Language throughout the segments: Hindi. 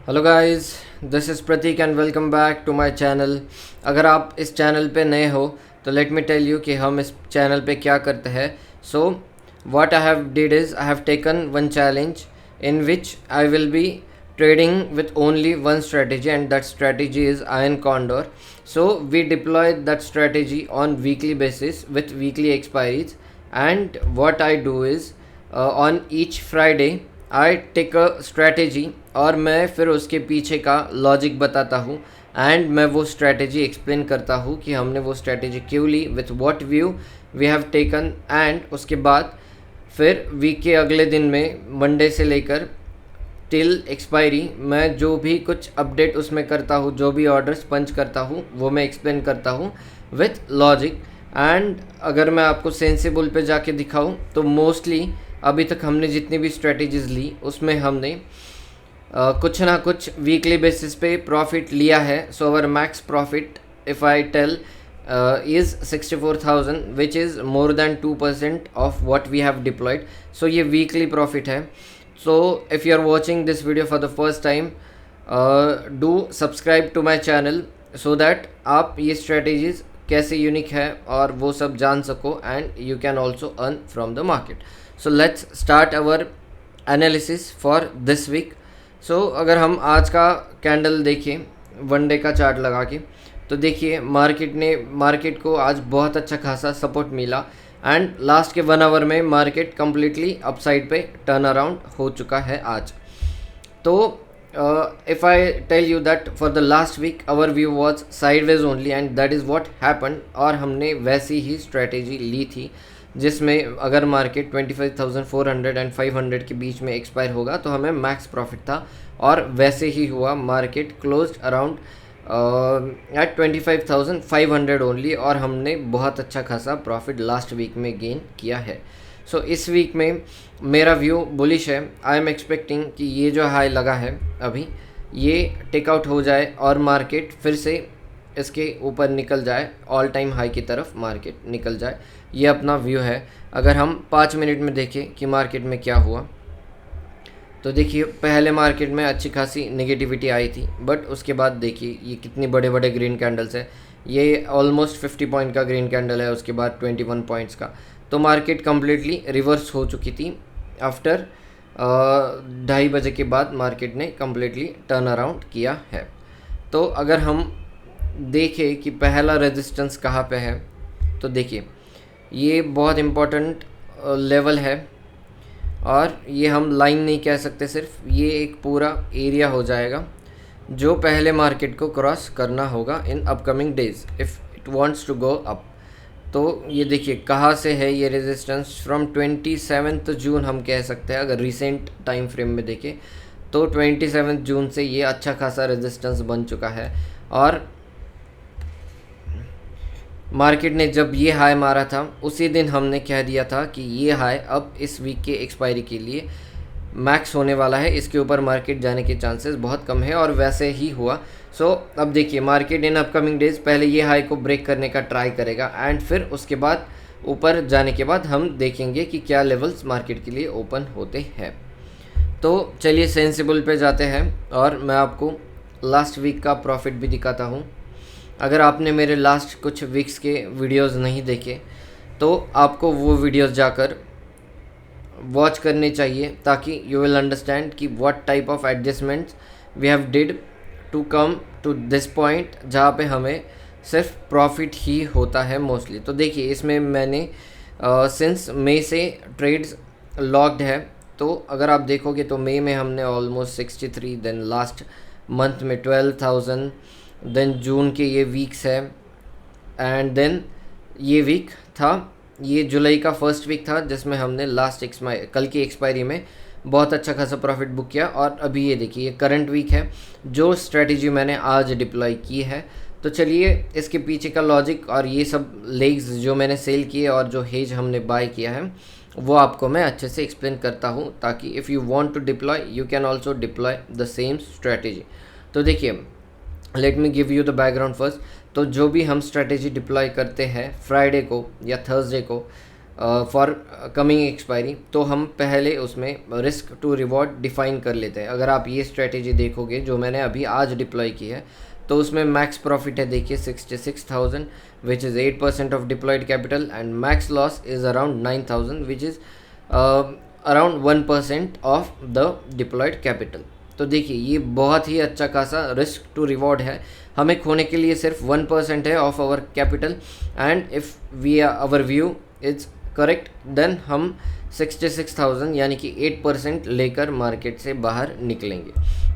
Hello guys, this is Prateek and welcome back to my channel. अगर आप इस चैनल पे नए हो तो लेट मी टेल यू कि हम इस चैनल पे क्या करते हैं। So what I have did is I have taken one challenge in which I will be trading with only one strategy, and that strategy is iron condor. So we deploy that strategy on weekly basis with weekly expiries, and what I do is on each Friday I take a strategy और मैं फिर उसके पीछे का लॉजिक बताता हूँ एंड मैं वो स्ट्रैटेजी एक्सप्लेन करता हूँ कि हमने वो स्ट्रैटेजी क्यों ली, with what view we have taken. And उसके बाद फिर वीक के अगले दिन में मंडे से लेकर टिल एक्सपायरी मैं जो भी कुछ अपडेट उसमें करता हूँ, जो भी ऑर्डर्स पंच करता हूँ वो मैं एक्सप्लेन करता हूँ विथ लॉजिक। एंड अगर मैं आपको सेंसिबल पे जाके दिखाऊँ तो मोस्टली अभी तक हमने जितनी भी स्ट्रेटजीज ली उसमें हमने कुछ ना कुछ वीकली बेसिस पे प्रॉफिट लिया है। So our max profit if I tell is 64,000 which is more than 2% of what we have deployed. So ये weekly profit है। So if you are watching this video for the first time, do subscribe to my channel so that आप ये strategies कैसे यूनिक है और वो सब जान सको and you can also earn from the market. So let's start our analysis for this week. So अगर हम आज का कैंडल देखें वन डे का चार्ट लगा के तो देखिए मार्केट को आज बहुत अच्छा खासा सपोर्ट मिला एंड लास्ट के 1 आवर में मार्केट कम्प्लीटली अपसाइड पे टर्न अराउंड हो चुका है आज। तो if I tell you that for the last week our view was sideways only and that is what happened, और हमने वैसी ही स्ट्रेटेजी ली थी जिसमें अगर मार्केट 25,400 एंड 500 के बीच में एक्सपायर होगा तो हमें मैक्स प्रॉफिट था और वैसे ही हुआ। Market closed around at 25,500 only और हमने बहुत अच्छा खासा प्रॉफिट लास्ट वीक में गेन किया है। सो इस वीक में मेरा व्यू बुलिश है। आई एम एक्सपेक्टिंग कि ये जो हाई लगा है अभी ये टेकआउट हो जाए और मार्केट फिर से इसके ऊपर निकल जाए, ऑल टाइम हाई की तरफ मार्केट निकल जाए। ये अपना व्यू है। अगर हम 5 मिनट में देखें कि मार्केट में क्या हुआ तो देखिए पहले मार्केट में अच्छी खासी नेगेटिविटी आई थी, बट उसके बाद देखिए ये कितने बड़े बड़े ग्रीन कैंडल्स है। ये ऑलमोस्ट 50 पॉइंट का ग्रीन कैंडल है, उसके बाद 21 पॉइंट्स का। तो मार्केट कम्प्लीटली रिवर्स हो चुकी थी। आफ्टर 2:30 बजे के बाद मार्केट ने कम्प्लीटली टर्न अराउंड किया है। तो अगर हम देखें कि पहला रेजिस्टेंस कहाँ पे है तो देखिए ये बहुत इम्पोर्टेंट लेवल है और ये हम लाइन नहीं कह सकते, सिर्फ ये एक पूरा एरिया हो जाएगा जो पहले मार्केट को क्रॉस करना होगा in upcoming days if it wants to go up. तो ये देखिए कहाँ से है ये रेजिस्टेंस, फ्रॉम 27 जून हम कह सकते हैं। अगर रिसेंट टाइम फ्रेम में देखें तो 27 जून से ये अच्छा खासा रेजिस्टेंस बन चुका है और मार्केट ने जब ये हाई मारा था उसी दिन हमने कह दिया था कि ये हाई अब इस वीक के एक्सपायरी के लिए मैक्स होने वाला है, इसके ऊपर मार्केट जाने के चांसेस बहुत कम है और वैसे ही हुआ। सो अब देखिए मार्केट इन अपकमिंग डेज पहले ये हाई को ब्रेक करने का ट्राई करेगा एंड फिर उसके बाद ऊपर जाने के बाद हम देखेंगे कि क्या लेवल्स मार्केट के लिए ओपन होते हैं। तो चलिए सेंसिबल पे जाते हैं और मैं आपको लास्ट वीक का प्रॉफिट भी दिखाता हूँ। अगर आपने मेरे लास्ट कुछ वीक्स के वीडियोस नहीं देखे तो आपको वो वीडियोस जाकर वॉच करने चाहिए ताकि यू विल अंडरस्टैंड कि what type of adjustments we have did to come to this point जहाँ पे हमें सिर्फ प्रॉफिट ही होता है मोस्टली। तो देखिए इसमें मैंने सिंस मई से ट्रेड्स लॉक्ड है। तो अगर आप देखोगे तो मई में हमने ऑलमोस्ट 63, देन लास्ट मंथ में 12,000, देन जून के ये वीक्स है एंड देन ये वीक था, ये जुलाई का फर्स्ट वीक था जिसमें हमने कल की एक्सपायरी में बहुत अच्छा खासा प्रॉफिट बुक किया। और अभी ये देखिए ये करंट वीक है जो स्ट्रेटजी मैंने आज डिप्लॉय की है। तो चलिए इसके पीछे का लॉजिक और ये सब लेग्स जो मैंने सेल किए और जो हेज हमने बाय किया है वो आपको मैं अच्छे से एक्सप्लेन करता हूँ ताकि if you want to deploy you can also deploy the same strategy. तो देखिए let me give you the background first. तो जो भी हम स्ट्रेटेजी डिप्लॉय करते हैं फ्राइडे को या थर्सडे को फॉर कमिंग एक्सपायरी, तो हम पहले उसमें रिस्क टू रिवॉर्ड डिफाइन कर लेते हैं। अगर आप ये स्ट्रेटेजी देखोगे जो मैंने अभी आज डिप्लॉय की है, तो उसमें मैक्स प्रॉफिट है देखिए 66,000 which is 8% of deployed capital, and max loss is around 9,000 which is around 1% of the deployed capital. तो देखिए ये बहुत ही अच्छा खासा रिस्क टू रिवॉर्ड है। हमें खोने के लिए सिर्फ 1% है of our capital, and if we our view is correct then हम 66,000 यानी कि 8% लेकर मार्केट से बाहर निकलेंगे।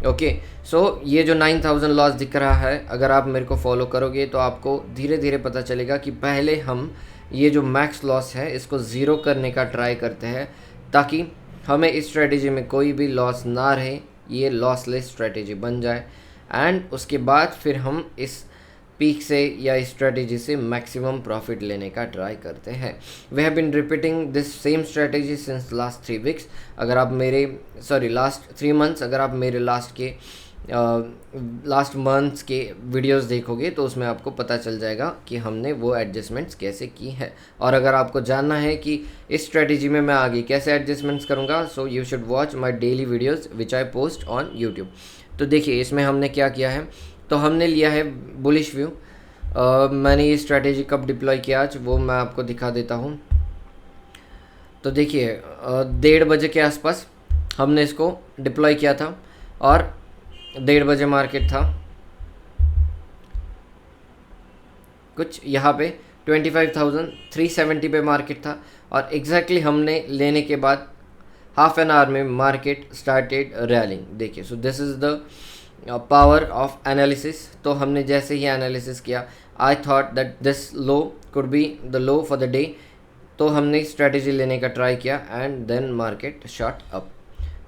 ओके, सो ये जो 9,000 लॉस दिख रहा है, अगर आप मेरे को फॉलो करोगे तो आपको धीरे धीरे पता चलेगा कि पहले हम ये जो मैक्स लॉस है इसको ज़ीरो करने का ट्राई करते हैं, ताकि हमें इस स्ट्रेटेजी में कोई भी लॉस ना रहे, ये लॉसलेस स्ट्रेटेजी बन जाए, एंड उसके बाद फिर हम इस पीक से या इस स्ट्रेटेजी से मैक्सिमम प्रॉफिट लेने का ट्राई करते हैं। We have been repeating this same strategy since last 3 weeks. अगर आप मेरे लास्ट 3 मंथ्स, अगर आप मेरे लास्ट मंथ्स के वीडियोस देखोगे तो उसमें आपको पता चल जाएगा कि हमने वो एडजस्टमेंट्स कैसे की है। और अगर आपको जानना है कि इस स्ट्रेटेजी में मैं आगे कैसे एडजस्टमेंट्स करूँगा, so you should watch my daily videos which I post on YouTube. तो देखिए इसमें हमने क्या किया है, तो हमने लिया है बुलिश व्यू। मैंने ये स्ट्रेटेजी कब डिप्लॉय किया आज वो मैं आपको दिखा देता हूँ। तो देखिए 1:30 बजे के आसपास हमने इसको डिप्लॉय किया था, और 1:30 बजे मार्केट था कुछ यहाँ पे 25,370 पे मार्केट था, और एग्जैक्टली हमने लेने के बाद हाफ एन आवर में मार्केट स्टार्टेड रैलिंग। देखिए so this is the power of analysis. तो हमने जैसे ही एनालिसिस किया, I thought that this low could be the low for the day, तो हमने स्ट्रेटेजी लेने का ट्राई किया, and then market shot up.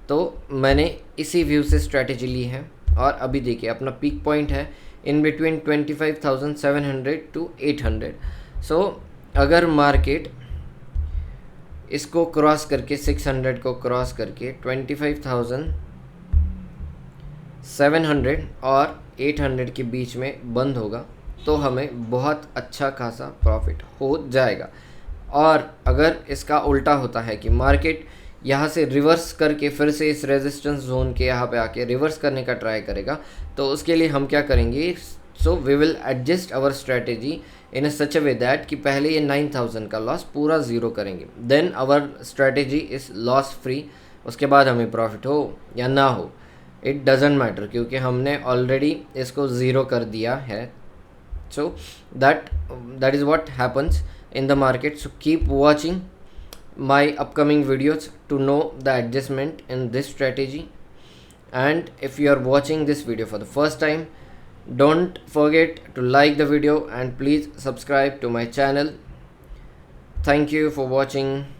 तो मैंने इसी व्यू से स्ट्रेटेजी ली है, और अभी देखिए अपना पीक पॉइंट है इन बिटवीन 25,700 to 800। सो अगर मार्केट इसको क्रॉस करके 600 को क्रॉस करके 25,700 और 800 के बीच में बंद होगा, तो हमें बहुत अच्छा खासा प्रॉफिट हो जाएगा। और अगर इसका उल्टा होता है कि मार्केट यहाँ से रिवर्स करके फिर से इस रेजिस्टेंस जोन के यहाँ पे आके रिवर्स करने का ट्राई करेगा, तो उसके लिए हम क्या करेंगे, so we will adjust our strategy in such a way that कि पहले ये 9,000 का लॉस पूरा ज़ीरो करेंगे, then our strategy is loss free. उसके बाद हमें प्रॉफिट हो या ना हो, इट डजेंट मैटर, क्योंकि हमने ऑलरेडी इसको ज़ीरो कर दिया है। So that is what happens in the market. So keep watching my upcoming videos to know the adjustment in this strategy, and if you are watching this video for the first time, don't forget to like the video and please subscribe to my channel. Thank you for watching.